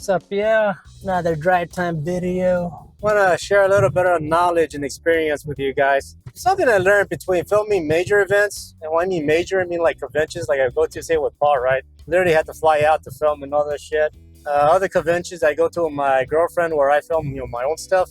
What's up? Yeah, another drive time video. Want to share a little bit of knowledge and experience with you guys. Something I learned between filming major events, and when I mean major, I mean like conventions, like I go to, say, with Paul, right? Literally had to fly out to film and all that shit. Other conventions I go to with my girlfriend where I film, my own stuff,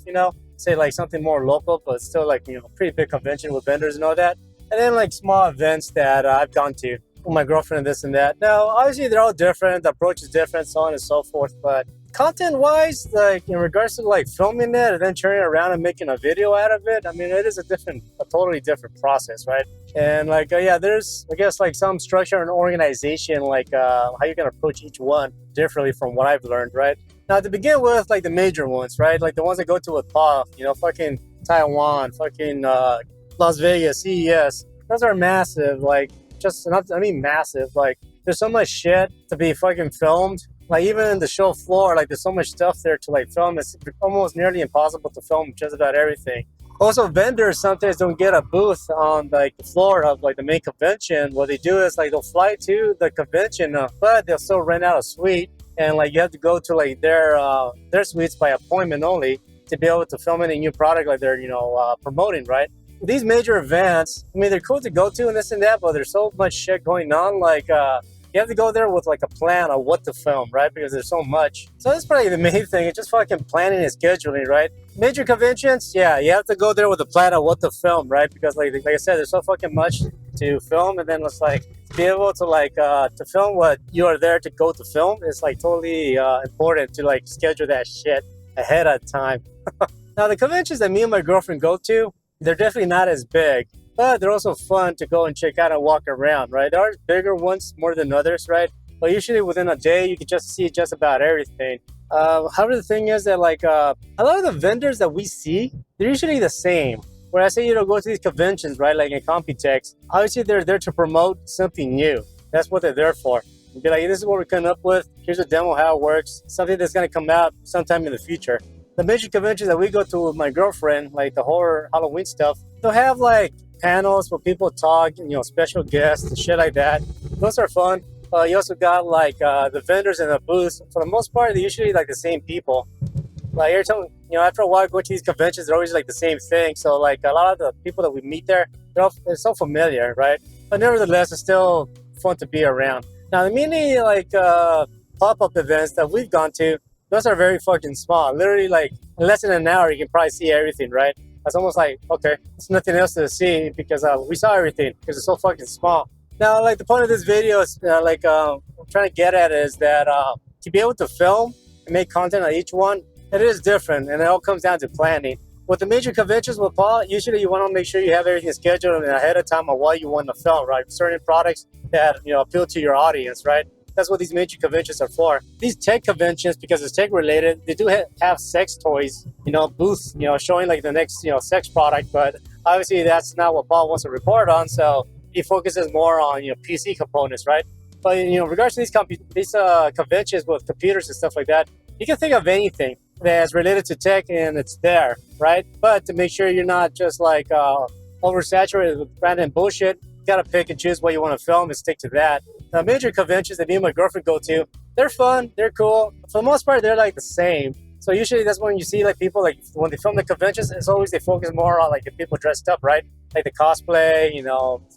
say like something more local, but still like, pretty big convention with vendors and all that. And then like small events that I've gone to with my girlfriend and this and that. Now, obviously they're all different, the approach is different, so on and so forth, but content-wise, like in regards to like filming it and then turning it around and making a video out of it, I mean, it is a totally different process, right? And like, yeah, there's, I guess, like some structure and organization, like how you can approach each one differently from what I've learned, right? Now, to begin with, like the major ones, right? Like the ones that go to with Paul, fucking Taiwan, fucking Las Vegas, CES, those are massive, like, just not, I mean massive, like there's so much shit to be fucking filmed, like even the show floor, like there's so much stuff there to like film. It's almost nearly impossible to film just about everything. Also, vendors sometimes don't get a booth on like the floor of like the main convention. What they do is like they'll fly to the convention, but they'll still rent out a suite, and like you have to go to like their suites by appointment only to be able to film any new product like they're promoting, right? These major events, I mean, they're cool to go to and this and that, but there's so much shit going on. Like, you have to go there with like a plan of what to film, right? Because there's so much. So that's probably the main thing. It's just fucking planning and scheduling, right? Major conventions, yeah, you have to go there with a plan of what to film, right? Because like I said, there's so fucking much to film, and then it's like to be able to like to film what you are there to go to film is like totally important to like schedule that shit ahead of time. Now, the conventions that me and my girlfriend go to, they're definitely not as big, but they're also fun to go and check out and walk around, right? There are bigger ones more than others, right? But usually within a day, you can just see just about everything. However, the thing is that like a lot of the vendors that we see, they're usually the same. Where I say, go to these conventions, right? Like in Computex, obviously they're there to promote something new. That's what they're there for. And be like, this is what we're coming up with. Here's a demo how it works. Something that's going to come out sometime in the future. The major conventions that we go to with my girlfriend, like the horror Halloween stuff, they'll have like panels where people talk, special guests and shit like that. Those are fun. You also got like the vendors in the booths. For the most part, they're usually like the same people. Like every time, after a while, I go to these conventions, they're always like the same thing. So like a lot of the people that we meet there, they're so familiar, right? But nevertheless, it's still fun to be around. Now, the mini like pop-up events that we've gone to, those are very fucking small. Literally, like, in less than an hour, you can probably see everything, right? It's almost like, okay, there's nothing else to see because we saw everything because it's so fucking small. Now, like, the point of this video is, what I'm trying to get at is that to be able to film and make content on each one, it is different, and it all comes down to planning. With the major conventions with Paul, usually you want to make sure you have everything scheduled and ahead of time on what you want to film, right? Certain products that, appeal to your audience, right? That's what these major conventions are for. These tech conventions, because it's tech related, they do have sex toys, booths, showing like the next, sex product. But obviously that's not what Paul wants to report on. So he focuses more on, PC components, right? But, regards to these conventions with computers and stuff like that, you can think of anything that's related to tech and it's there, right? But to make sure you're not just like oversaturated with random bullshit, you gotta pick and choose what you want to film and stick to that. The major conventions that me and my girlfriend go to, they're fun, they're cool. For the most part, they're like the same. So usually that's when you see like people, like when they film the conventions, it's always they focus more on like the people dressed up, right? Like the cosplay,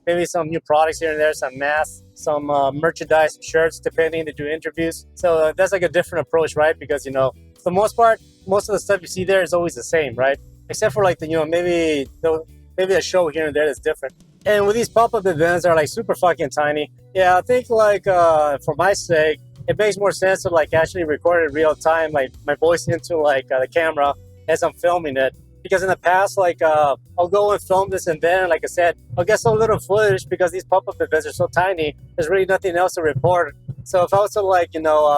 maybe some new products here and there, some masks, some merchandise, some shirts, depending. They do interviews. So that's like a different approach, right? Because, for the most part, most of the stuff you see there is always the same, right? Except for like maybe a show here and there that's different. And with these pop-up events, they're like super fucking tiny. Yeah, I think like for my sake, it makes more sense to like actually record it in real time, like my voice into like the camera as I'm filming it. Because in the past, like I'll go and film this and then, like I said, I'll get so little footage because these pop-up events are so tiny. There's really nothing else to report. So if I was to like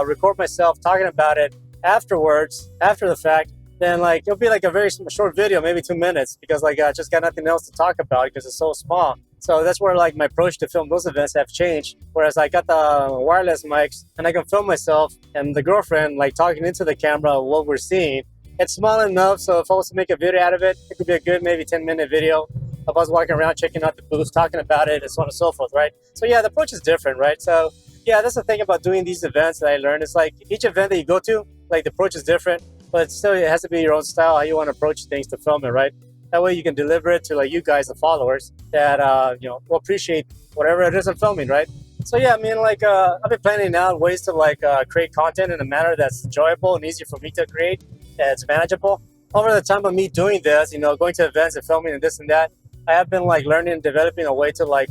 record myself talking about it afterwards, after the fact, then like it'll be like a very short video, maybe 2 minutes, because like I just got nothing else to talk about because it's so small. So that's where like my approach to film those events have changed. Whereas I got the wireless mics and I can film myself and the girlfriend like talking into the camera what we're seeing. It's small enough, so if I was to make a video out of it, it could be a good maybe 10-minute video of us walking around, checking out the booths, talking about it, and so on and so forth, right? So yeah, the approach is different, right? So yeah, that's the thing about doing these events that I learned. It's like each event that you go to, like the approach is different, but still it has to be your own style, how you want to approach things to film it, right? That way you can deliver it to like you guys, the followers, that will appreciate whatever it is I'm filming, right? So yeah, I mean, like I've been planning out ways to like create content in a manner that's enjoyable and easy for me to create, that's manageable. Over the time of me doing this, going to events and filming and this and that, I have been like learning and developing a way to like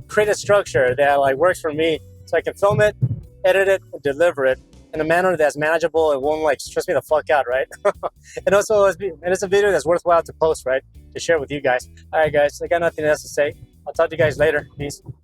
create a structure that like works for me, so I can film it, edit it, and deliver it in a manner that's manageable and won't like stress me the fuck out, right? And also, it's a video that's worthwhile to post, right? To share with you guys. All right, guys, I got nothing else to say. I'll talk to you guys later. Peace.